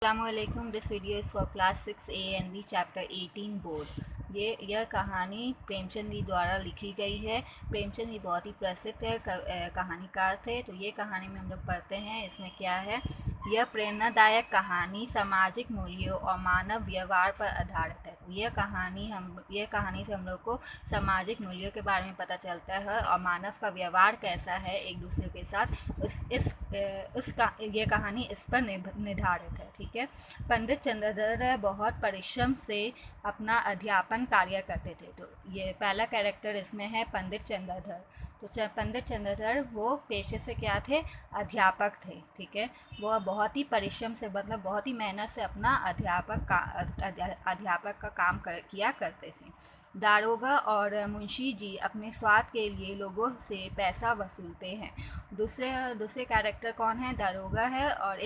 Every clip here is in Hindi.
Assalamualaikum. This video is for class 6A and B chapter 18 board. यह कहानी प्रेमचंद जी द्वारा लिखी गई है। प्रेमचंद जी बहुत ही प्रसिद्ध कहानीकार थे। तो ये कहानी में हम लोग पढ़ते हैं। इसमें क्या है, यह प्रेरणादायक कहानी सामाजिक मूल्यों और मानव व्यवहार पर आधारित है। यह कहानी से हम लोग को सामाजिक मूल्यों के बारे में पता चलता है और मानव का व्यवहार कैसा है एक दूसरे के साथ। ये कहानी इस पर निर्धारित है। ठीक है। पंडित चंद्रधर बहुत परिश्रम से अपना अध्यापन कार्य करते थे। तो ये पहला कैरेक्टर इसमें है पंडित चंद्रधर। तो पंडित चंद्रधर वो पेशे से क्या थे, अध्यापक थे। ठीक है। वो बहुत ही परिश्रम से मतलब बहुत ही मेहनत से अपना अध्यापक का काम किया करते थे। दारोगा और मुंशी जी अपने स्वार्थ के लिए लोगों से पैसा वसूलते हैं। दूसरे कैरेक्टर कौन है, दारोगा है और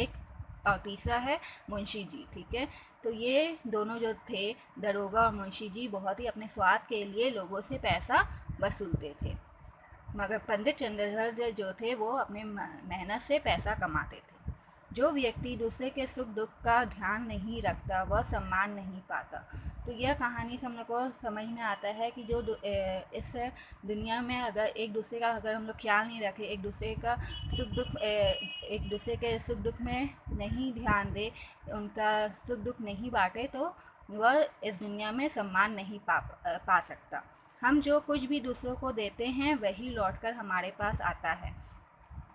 तीसरा है मुंशी जी। ठीक है। तो ये दोनों जो थे, दारोगा और मुंशी जी, बहुत ही अपने स्वार्थ के लिए लोगों से पैसा वसूलते थे। मगर पंडित चंद्रधर जो थे वो अपने मेहनत से पैसा कमाते थे। जो व्यक्ति दूसरे के सुख दुख का ध्यान नहीं रखता वह सम्मान नहीं पाता। तो यह कहानी से हम लोग को समझ में आता है कि जो इस दुनिया में अगर एक दूसरे का हम लोग ख्याल नहीं रखें, एक दूसरे के सुख दुख में नहीं ध्यान दे, उनका सुख दुख नहीं बांटे, तो वह इस दुनिया में सम्मान नहीं पा सकता। हम जो कुछ भी दूसरों को देते हैं वही लौटकर हमारे पास आता है।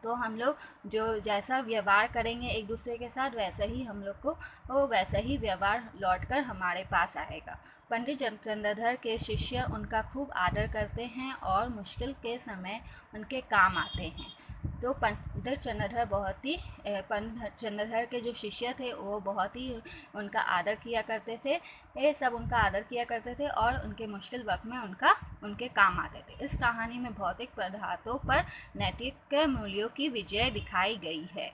तो हम लोग जो जैसा व्यवहार करेंगे एक दूसरे के साथ, वैसा ही हम लोग को वैसा ही व्यवहार लौटकर हमारे पास आएगा। पंडित चंद्रधर के शिष्य उनका खूब आदर करते हैं और मुश्किल के समय उनके काम आते हैं। तो पंडित चंद्रधर के जो शिष्य थे वो बहुत ही उनका आदर किया करते थे। ये सब उनका आदर किया करते थे और उनके मुश्किल वक्त में उनके काम आते थे। इस कहानी में भौतिक पदार्थों पर नैतिक मूल्यों की विजय दिखाई गई है।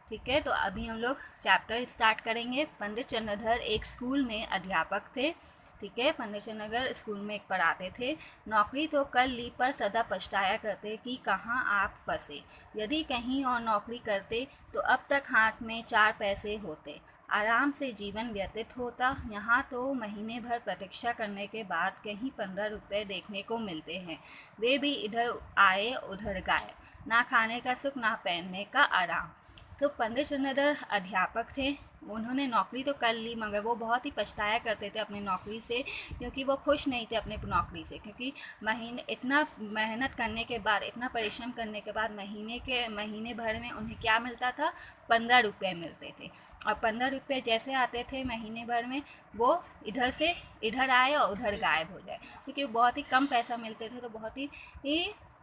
ठीक है। तो अभी हम लोग चैप्टर स्टार्ट करेंगे। पंडित चंद्रधर एक स्कूल में अध्यापक थे। ठीक है। पंडित चंद्रधर स्कूल में एक पढ़ाते थे। नौकरी तो कर ली पर सदा पछताया करते कि कहाँ आप फंसे। यदि कहीं और नौकरी करते तो अब तक हाथ में 4 पैसे होते, आराम से जीवन व्यतीत होता। यहाँ तो महीने भर प्रतीक्षा करने के बाद कहीं 15 रुपये देखने को मिलते हैं, वे भी इधर आए उधर गायब। ना खाने का सुख ना पहनने का आराम। तो पंडित चंद्रधर अध्यापक थे। उन्होंने नौकरी तो कर ली मगर वो बहुत ही पछताया करते थे अपनी नौकरी से, क्योंकि वो खुश नहीं थे अपने नौकरी से। क्योंकि इतना मेहनत करने के बाद, इतना परिश्रम करने के बाद महीने भर में उन्हें क्या मिलता था, 15 रुपये मिलते थे। और 15 रुपये जैसे आते थे महीने भर में, वो इधर से इधर आए और उधर गायब हो जाए। क्योंकि बहुत ही कम पैसा मिलते थे, तो बहुत ही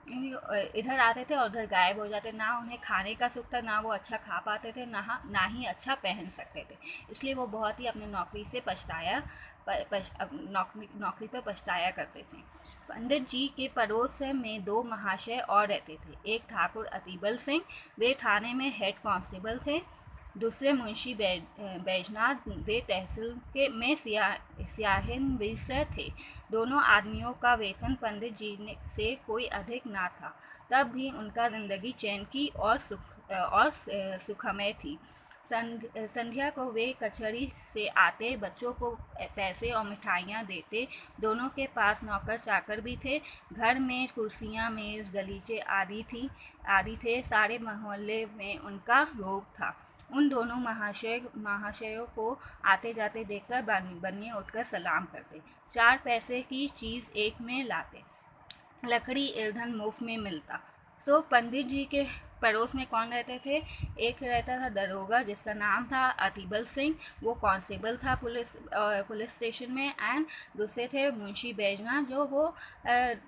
इधर आते थे और उधर गायब हो जाते। ना उन्हें खाने का सुख था, ना वो अच्छा खा पाते थे, ना ही अच्छा पहन सकते थे। इसलिए वो बहुत ही अपने नौकरी से नौकरी पर पछताया करते थे। पंडित जी के पड़ोस में 2 महाशय और रहते थे। एक ठाकुर अतिबल सिंह, वे थाने में हेड कांस्टेबल थे। दूसरे मुंशी बैजनाथ, वे तहसील में सियाहिन विषय थे। दोनों आदमियों का वेतन पंडित जी से कोई अधिक ना था, तब भी उनका जिंदगी चैन की और सुखमय थी। संध्या को वे कचहरी से आते, बच्चों को पैसे और मिठाइयाँ देते। दोनों के पास नौकर चाकर भी थे। घर में कुर्सियाँ, मेज़, गलीचे आदि थे। सारे मोहल्ले में उनका रोब था। उन दोनों महाशयों को आते जाते देखकर बनिए उठकर सलाम करते। 4 पैसे की चीज़ एक में लाते, लकड़ी ईंधन मुफ्त में मिलता। सो पंडित जी के पड़ोस में कौन रहते थे, एक रहता था दरोगा जिसका नाम था अतिबल सिंह, वो कांस्टेबल था पुलिस स्टेशन में। एंड दूसरे थे मुंशी बैजनाथ, जो वो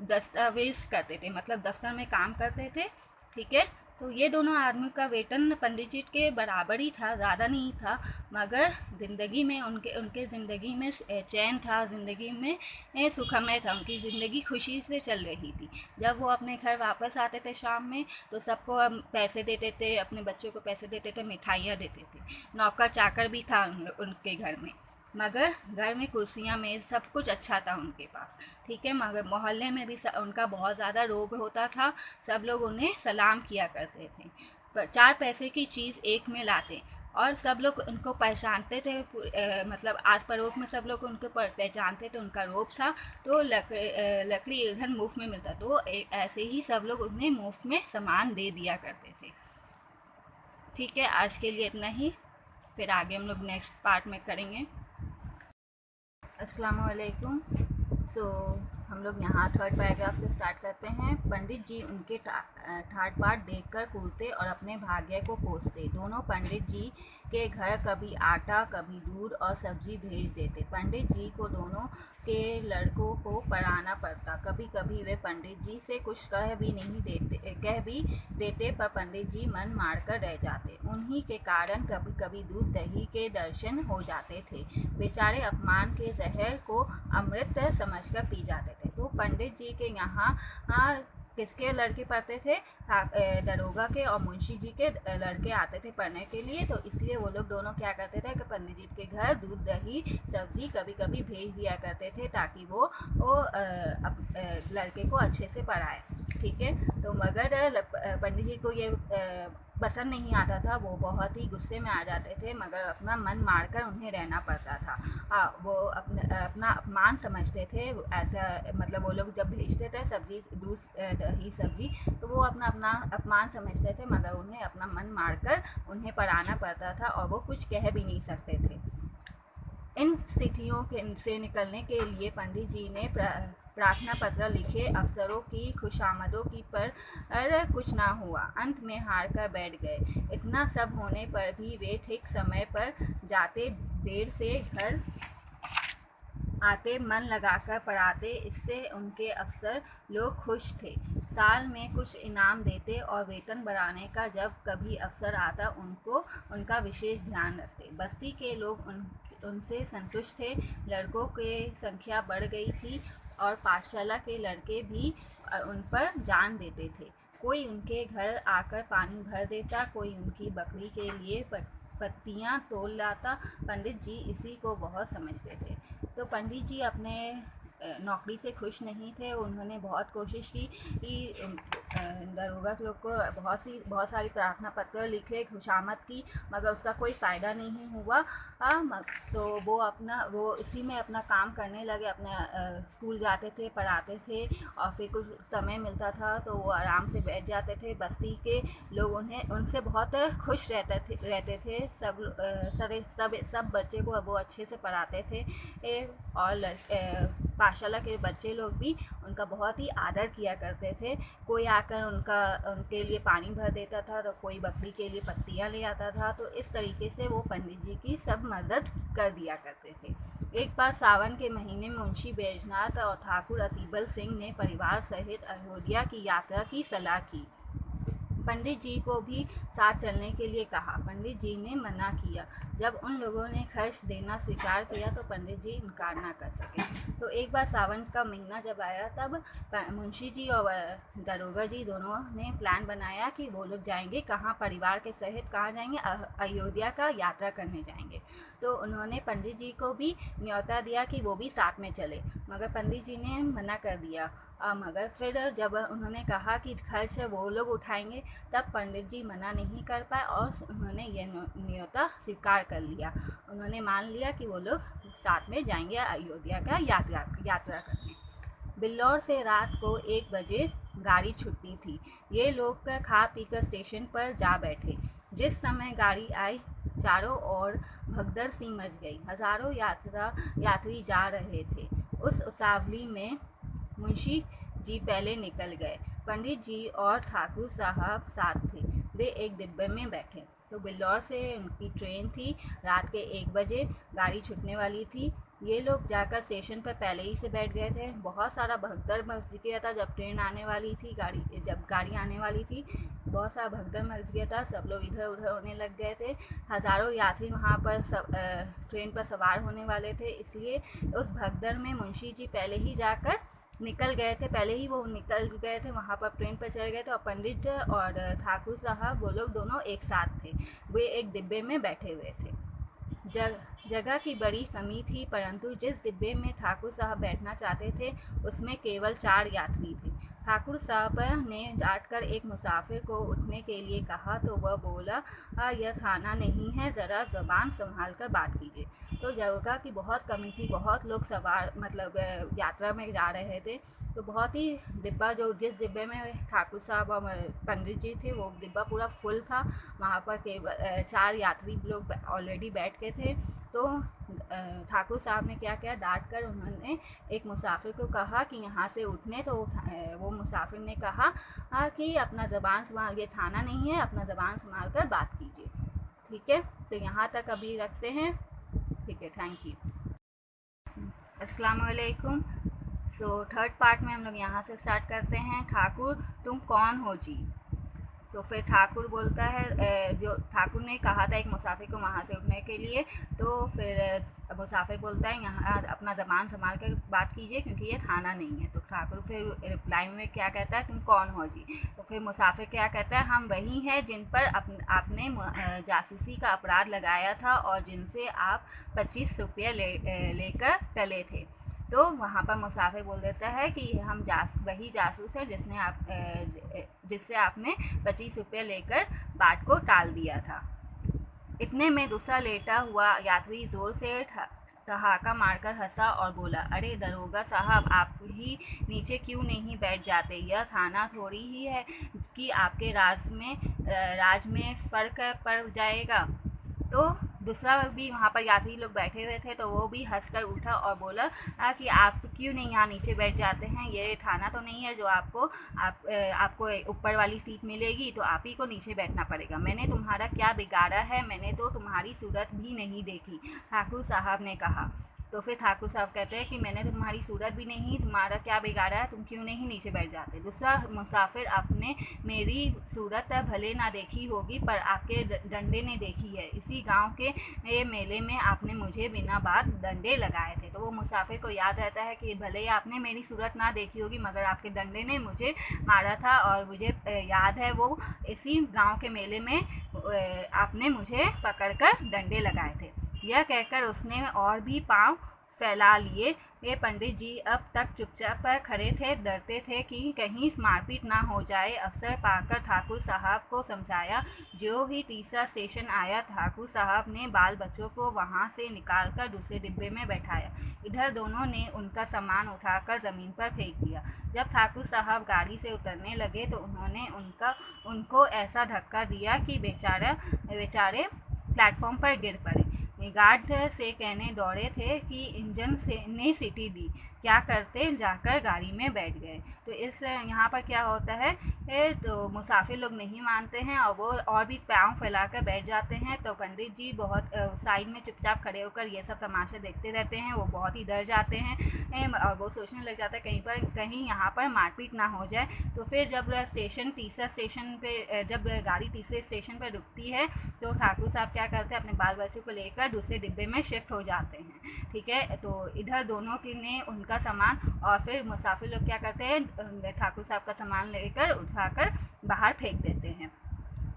दस्तावेज करते थे, मतलब दफ्तर में काम करते थे। ठीक है। तो ये दोनों आदमी का वेतन पंडित जी के बराबर ही था, ज़्यादा नहीं था, मगर ज़िंदगी में उनके ज़िंदगी में चैन था, ज़िंदगी में सुखमय था, उनकी ज़िंदगी खुशी से चल रही थी। जब वो अपने घर वापस आते थे शाम में, तो सबको पैसे देते थे, अपने बच्चों को पैसे देते थे, मिठाइयाँ देते थे। नौकर चाकर भी था उनके घर में, मगर घर में कुर्सियाँ, मेज़, सब कुछ अच्छा था उनके पास। ठीक है। मगर मोहल्ले में भी उनका बहुत ज़्यादा रोब होता था, सब लोग उन्हें सलाम किया करते थे। 4 पैसे की चीज़ एक में लाते, और सब लोग उनको पहचानते थे, मतलब आस पड़ोस में सब लोग उनको पहचानते थे। उनका रोब था, तो लकड़ी इधर मुफ्त में मिलता, तो ऐसे ही सब लोग उन्हें मुफ्त में सामान दे दिया करते थे। ठीक है, आज के लिए इतना ही, फिर आगे हम लोग नेक्स्ट पार्ट में करेंगे। अस्सलाम वालेकुम। सो हम लोग यहाँ थर्ड पैराग्राफ से स्टार्ट करते हैं। पंडित जी उनके ठाट बाट देखकर कूदते और अपने भाग्य को कोसते। दोनों पंडित जी के घर कभी आटा कभी दूध और सब्जी भेज देते। पंडित जी को दोनों के लड़कों को पढ़ाना पड़ता। कभी कभी वे पंडित जी से कुछ कह भी देते, पर पंडित जी मन मारकर रह जाते। उन्हीं के कारण कभी कभी दूध दही के दर्शन हो जाते थे। बेचारे अपमान के जहर को अमृत समझकर पी जाते थे। तो पंडित जी के यहाँ किसके लड़के पढ़ते थे? दरोगा के और मुंशी जी के लड़के आते थे पढ़ने के लिए। तो इसलिए वो लोग दोनों क्या करते थे कि पंडित जी के घर दूध दही सब्जी कभी कभी भेज दिया करते थे, ताकि वो लड़के को अच्छे से पढ़ाए। ठीक है, तो मगर पंडित जी को ये पसंद नहीं आता था। वो बहुत ही गुस्से में आ जाते थे, मगर अपना मन मारकर उन्हें रहना पड़ता था। वो अपना अपमान समझते थे ऐसा, मतलब वो लोग जब भेजते थे सब्जी दूध दही सब्जी, तो वो अपना अपमान समझते थे, मगर उन्हें अपना मन मारकर उन्हें पढ़ाना पड़ता था और वो कुछ कह भी नहीं सकते थे। इन स्थितियों से निकलने के लिए पंडित जी ने प्रार्थना पत्र लिखे। अफसरों की खुशामदों की पर कुछ ना हुआ। अंत में हार कर बैठ गए। इतना सब होने पर भी वे ठीक समय पर जाते, देर से घर आते, मन लगाकर पढ़ाते। इससे उनके अफसर लोग खुश थे। साल में कुछ इनाम देते और वेतन बढ़ाने का जब कभी अवसर आता उनका विशेष ध्यान रखते। बस्ती के लोग उनसे संतुष्ट थे। लड़कों की संख्या बढ़ गई थी और पाठशाला के लड़के भी उन पर जान देते थे। कोई उनके घर आकर पानी भर देता, कोई उनकी बकरी के लिए पत्तियां तोल लाता। पंडित जी इसी को बहुत समझते थे। तो पंडित जी अपने नौकरी से खुश नहीं थे। उन्होंने बहुत कोशिश की कि दरोगा लोग को बहुत सारी प्रार्थना पत्र लिखे, खुशामद की, मगर उसका कोई फ़ायदा नहीं हुआ। तो वो इसी में अपना काम करने लगे। अपने स्कूल जाते थे, पढ़ाते थे और फिर कुछ समय मिलता था तो वो आराम से बैठ जाते थे। बस्ती के लोग उनसे बहुत खुश रहते थे। सब बच्चे को वो अच्छे से पढ़ाते थे और पाठशाला के बच्चे लोग भी उनका बहुत ही आदर किया करते थे। कोई आकर उनके लिए पानी भर देता था, तो कोई बकरी के लिए पत्तियां ले आता था। तो इस तरीके से वो पंडित जी की सब मदद कर दिया करते थे। एक बार सावन के महीने में मुंशी बैजनाथ और ठाकुर अतीबल सिंह ने परिवार सहित अयोध्या की यात्रा की सलाह की। पंडित जी को भी साथ चलने के लिए कहा। पंडित जी ने मना किया। जब उन लोगों ने खर्च देना स्वीकार किया तो पंडित जी इनकार ना कर सके। तो एक बार सावन का महीना जब आया, तब मुंशी जी और दरोगा जी दोनों ने प्लान बनाया कि वो लोग जाएंगे कहाँ, परिवार के सहित कहाँ जाएंगे? अयोध्या का यात्रा करने जाएंगे। तो उन्होंने पंडित जी को भी न्योता दिया कि वो भी साथ में चले, मगर पंडित जी ने मना कर दिया। मगर फिर जब उन्होंने कहा कि खर्च वो लोग उठाएंगे, तब पंडित जी मना नहीं कर पाए और उन्होंने ये न्योता स्वीकार कर लिया। उन्होंने मान लिया कि वो लोग साथ में जाएंगे अयोध्या का यात्रा करने। बिल्लौर से रात को 1 बजे गाड़ी छुट्टी थी। ये लोग खा पी कर स्टेशन पर जा बैठे। जिस समय गाड़ी आई, चारों ओर भगदड़ सी मच गई। हजारों यात्री जा रहे थे। उस उतावली में मुंशी जी पहले निकल गए। पंडित जी और ठाकुर साहब साथ थे। वे एक डिब्बे में बैठे। तो बिल्लौर से उनकी ट्रेन थी। रात के 1 बजे गाड़ी छूटने वाली थी। ये लोग जाकर स्टेशन पर पहले ही से बैठ गए थे। बहुत सारा भगदड़ मच गया था जब ट्रेन आने वाली थी, जब गाड़ी आने वाली थी, बहुत सारा भगदड़ मच गया था। सब लोग इधर उधर होने लग गए थे। हज़ारों यात्री वहाँ पर ट्रेन पर सवार होने वाले थे। इसलिए उस भगदड़ में मुंशी जी पहले ही जाकर निकल गए थे। पहले ही वो निकल गए थे, वहाँ पर ट्रेन पर चढ़ गए थे। और पंडित और ठाकुर साहब वो लोग दोनों एक साथ थे। वे एक डिब्बे में बैठे हुए थे। जगह की बड़ी कमी थी, परंतु जिस डिब्बे में ठाकुर साहब बैठना चाहते थे उसमें केवल 4 यात्री थे। ठाकुर साहब ने डांटकर एक मुसाफिर को उठने के लिए कहा तो वह बोला, यह थाना नहीं है, ज़रा ज़बान संभाल कर बात कीजिए। तो जगह की बहुत कमी थी, बहुत लोग सवार मतलब यात्रा में जा रहे थे, तो बहुत ही डिब्बा जो जिस डिब्बे में ठाकुर साहब और पंडित जी थे वो डिब्बा पूरा फुल था। वहाँ पर केवल 4 यात्री लोग ऑलरेडी बैठ के थे। तो ठाकुर साहब ने क्या किया, डांट कर उन्होंने एक मुसाफिर को कहा कि यहाँ से उठने। तो वो मुसाफिर ने कहा कि अपना ज़बान संभाल, ये थाना नहीं है, अपना ज़बान संभाल कर बात कीजिए। ठीक है, तो यहाँ तक अभी रखते हैं। ठीक है, थैंक यू। अस्सलाम वालेकुम। सो थर्ड पार्ट में हम लोग यहाँ से स्टार्ट करते हैं। ठाकुर तुम कौन हो जी? तो फिर ठाकुर बोलता है, जो ठाकुर ने कहा था एक मुसाफिर को वहाँ से उठने के लिए, तो फिर मुसाफिर बोलता है यहाँ अपना ज़बान संभाल कर बात कीजिए क्योंकि ये थाना नहीं है। तो ठाकुर फिर रिप्लाई में क्या कहता है, तुम कौन हो जी? तो फिर मुसाफिर क्या कहता है, हम वही हैं जिन पर आपने जासूसी का अपराध लगाया था और जिनसे आप 25 रुपये लेकर टले थे। तो वहाँ पर मुसाफिर बोल देता है कि हम वही जासूस है जिससे आपने 25 रुपये लेकर बाट को टाल दिया था। इतने में दूसरा लेटा हुआ यात्री जोर से ठहाका मारकर हंसा और बोला, अरे दरोगा साहब, आप ही नीचे क्यों नहीं बैठ जाते? यह थाना थोड़ी ही है कि आपके राज में फ़र्क पड़ जाएगा। तो दूसरा भी वहाँ पर यात्री लोग बैठे हुए थे, तो वो भी हंसकर उठा और बोला कि आप क्यों नहीं यहाँ नीचे बैठ जाते हैं? ये थाना तो नहीं है जो आपको ऊपर वाली सीट मिलेगी, तो आप ही को नीचे बैठना पड़ेगा। मैंने तुम्हारा क्या बिगाड़ा है? मैंने तो तुम्हारी सूरत भी नहीं देखी, ठाकुर साहब ने कहा। तो फिर ठाकुर साहब कहते हैं कि मैंने तुम्हारी सूरत भी नहीं, तुम्हारा क्या बिगाड़ा है, तुम क्यों नहीं नीचे बैठ जाते? दूसरा मुसाफिर, आपने मेरी सूरत भले ना देखी होगी पर आपके डंडे ने देखी है। इसी गांव के मेले में आपने मुझे बिना बात डंडे लगाए थे। तो वो मुसाफिर को याद रहता है कि भले ही आपने मेरी सूरत ना देखी होगी मगर आपके डंडे ने मुझे मारा था, और मुझे याद है वो इसी गाँव के मेले में आपने मुझे पकड़कर डंडे लगाए थे। यह कहकर उसने और भी पाँव फैला लिए। ये पंडित जी अब तक चुपचाप खड़े थे, डरते थे कि कहीं मारपीट ना हो जाए। अवसर पाकर ठाकुर साहब को समझाया। जो ही तीसरा स्टेशन आया, ठाकुर साहब ने बाल बच्चों को वहाँ से निकालकर दूसरे डिब्बे में बैठाया। इधर दोनों ने उनका सामान उठाकर ज़मीन पर फेंक दिया। जब ठाकुर साहब गाड़ी से उतरने लगे तो उन्होंने उनको ऐसा धक्का दिया कि बेचारे प्लेटफॉर्म पर गिर पड़े। गार्ड से कहने दौड़े थे कि इंजन ने सीटी दी, क्या करते, जाकर गाड़ी में बैठ गए। तो यहाँ पर क्या होता है, तो मुसाफिर लोग नहीं मानते हैं और वो और भी पाँव फैलाकर बैठ जाते हैं। तो पंडित जी बहुत साइड में चुपचाप खड़े होकर ये सब तमाशे देखते रहते हैं। वो बहुत ही डर जाते हैं और वो सोचने लग जाता है कहीं यहाँ पर मारपीट ना हो जाए। तो फिर जब तीसरा स्टेशन पे जब गाड़ी तीसरे स्टेशन पर रुकती है तो ठाकुर साहब क्या करते हैं, अपने बाल बच्चों को लेकर दूसरे डिब्बे में शिफ्ट हो जाते हैं। ठीक है, तो इधर दोनों ने उनका सामान, और फिर मुसाफिर लोग क्या करते हैं, ठाकुर साहब का सामान लेकर उठाकर बाहर फेंक देते हैं।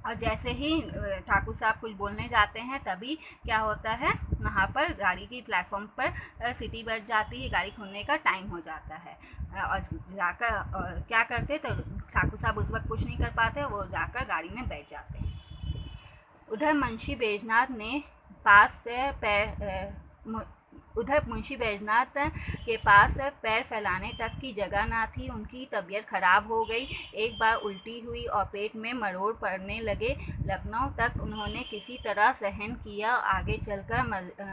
और जैसे ही ठाकुर साहब कुछ बोलने जाते हैं तभी क्या होता है, वहाँ पर गाड़ी की प्लेटफॉर्म पर सीटी बज जाती है, गाड़ी खुलने का टाइम हो जाता है। और जाकर क्या करते, तो ठाकुर साहब उस वक्त कुछ नहीं कर पाते, वो जाकर गाड़ी में बैठ जाते हैं। उधर मुंशी बैजनाथ के पास पैर फैलाने तक की जगह ना थी। उनकी तबीयत खराब हो गई, एक बार उल्टी हुई और पेट में मरोड़ पड़ने लगे। लखनऊ तक उन्होंने किसी तरह सहन किया, आगे चलकर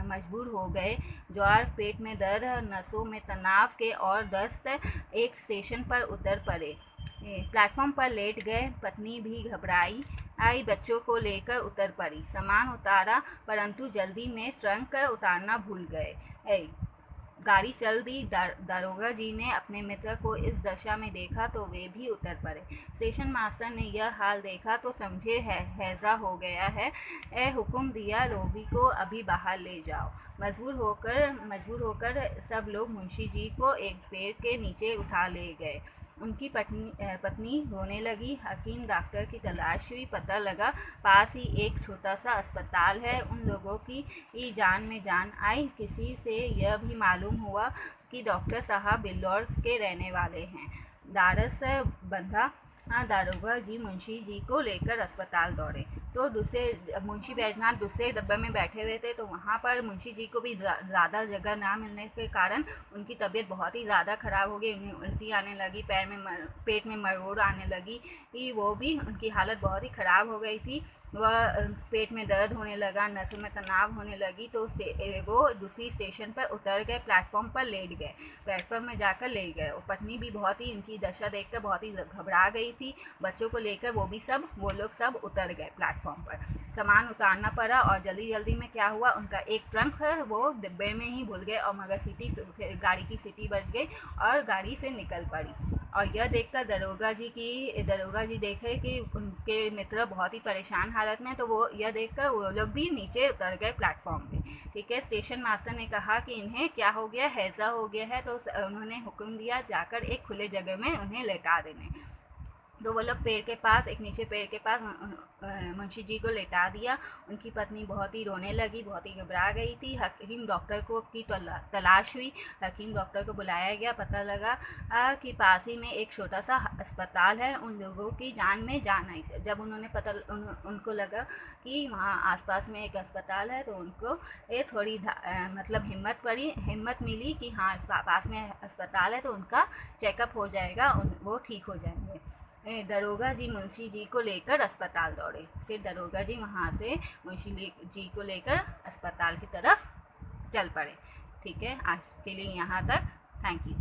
मजबूर हो गए। ज्वार, पेट में दर्द, नसों में तनाव के और दस्त एक स्टेशन पर उतर पड़े। प्लेटफॉर्म पर लेट गए। पत्नी भी घबराई बच्चों को लेकर उतर पड़ी। सामान उतारा परंतु जल्दी में ट्रंक उतारना भूल गए। गाड़ी चल दी। दारोगा जी ने अपने मित्र को इस दशा में देखा तो वे भी उतर पड़े। स्टेशन मास्टर ने यह हाल देखा तो समझे हैजा हो गया है। हुक्म दिया, रोगी को अभी बाहर ले जाओ। मजबूर होकर सब लोग मुंशी जी को एक पेड़ के नीचे उठा ले गए। उनकी पत्नी रोने लगी। हकीम डॉक्टर की तलाश हुई, पता लगा पास ही एक छोटा सा अस्पताल है। उन लोगों की जान में जान आई। किसी से यह भी मालूम हुआ कि डॉक्टर साहब बिल्लौर के रहने वाले हैं। डारस से बंधा दारोगा जी मुंशी जी को लेकर अस्पताल दौड़े। तो दूसरे मुंशी बैजनाथ दूसरे डब्बे में बैठे हुए थे, तो वहाँ पर मुंशी जी को भी ज़्यादा जगह ना मिलने के कारण उनकी तबीयत बहुत ही ज़्यादा ख़राब हो गई। उन्हें उल्टी आने लगी, पेट में मरोड़ आने लगी, वो भी उनकी हालत बहुत ही ख़राब हो गई थी। वह पेट में दर्द होने लगा, नसों में तनाव होने लगी। तो वो दूसरी स्टेशन पर उतर गए, प्लेटफॉर्म पर लेट गए, प्लेटफॉर्म में जाकर लेट गए। और पत्नी भी बहुत ही उनकी दशा देखकर बहुत ही घबरा गई थी। बच्चों को लेकर वो लोग सब उतर गए प्लेटफॉर्म पर। सामान उतारना पड़ा और जल्दी जल्दी में क्या हुआ, उनका एक ट्रंक है वो डिब्बे में ही भूल गए और मगर गाड़ी की सीटी बज गई और गाड़ी फिर निकल पड़ी। और यह देखकर दरोगा जी देखे कि उनके मित्र बहुत ही परेशान हालत में, तो वो यह देखकर वो लोग भी नीचे उतर गए प्लेटफॉर्म पे। ठीक है, स्टेशन मास्टर ने कहा कि इन्हें क्या हो गया, हैजा हो गया है, तो उन्होंने हुक्म दिया जाकर एक खुले जगह में उन्हें लेटा देने। तो वो लोग पेड़ के पास, एक नीचे पेड़ के पास मुंशी जी को लेटा दिया। उनकी पत्नी बहुत ही रोने लगी, बहुत ही घबरा गई थी। हकीम डॉक्टर को की तलाश हुई, हकीम डॉक्टर को बुलाया गया। पता लगा कि पास ही में एक छोटा सा अस्पताल है, उन लोगों की जान में जान आई। जब उन्होंने उनको लगा कि वहाँ आसपास में एक अस्पताल है, तो उनको ये थोड़ी मतलब हिम्मत मिली कि हाँ पास में अस्पताल है, तो उनका चेकअप हो जाएगा, वो ठीक हो जाएंगे। दरोगा जी मुंशी जी को लेकर अस्पताल दौड़े। फिर दरोगा जी वहाँ से मुंशी जी को लेकर अस्पताल की तरफ चल पड़े। ठीक है, आज के लिए यहाँ तक। Thank you.